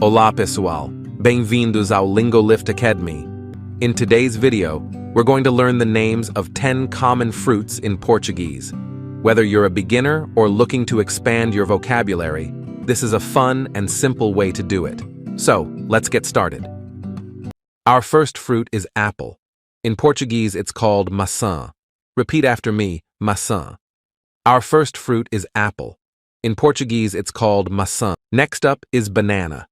Olá pessoal, bem-vindos ao LingoLift Academy. In today's video, we're going to learn the names of 10 common fruits in Portuguese. Whether you're a beginner or looking to expand your vocabulary, this is a fun and simple way to do it. So, let's get started. Our first fruit is apple. In Portuguese, it's called maçã. Repeat after me, maçã. Our first fruit is apple. In Portuguese, it's called maçã. Next up is banana.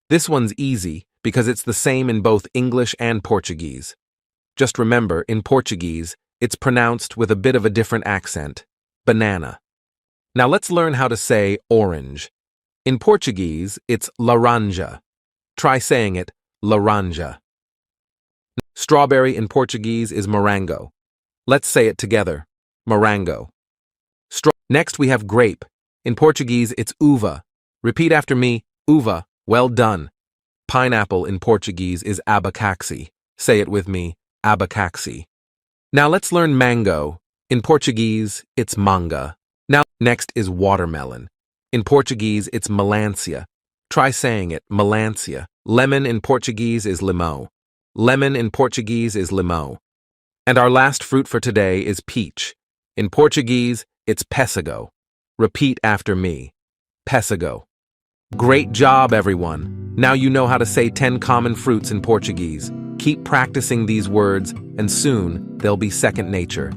This one's easy because it's the same in both English and Portuguese. Just remember, in Portuguese, it's pronounced with a bit of a different accent, banana. Now let's learn how to say orange. In Portuguese, it's laranja. Try saying it, laranja. Strawberry in Portuguese is morango. Let's say it together, morango. Next we have grape. In Portuguese, it's uva. Repeat after me, uva. Well done. Pineapple in Portuguese is abacaxi. Say it with me, abacaxi. Now let's learn mango. In Portuguese, it's manga. Now, next is watermelon. In Portuguese, it's melancia. Try saying it, melancia. Lemon in Portuguese is limão. Lemon in Portuguese is limão. And our last fruit for today is peach. In Portuguese, it's pêssego. Repeat after me, pêssego. Great job, everyone. Now you know how to say 10 common fruits in Portuguese. Keep practicing these words, and soon they'll be second nature.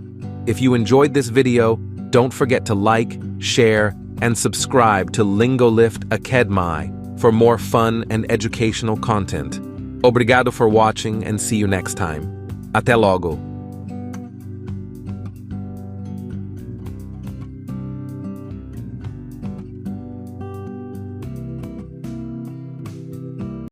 If you enjoyed this video, don't forget to like, share, and subscribe to LingoLift Academy for more fun and educational content. Obrigado for watching, and see you next time. Até logo.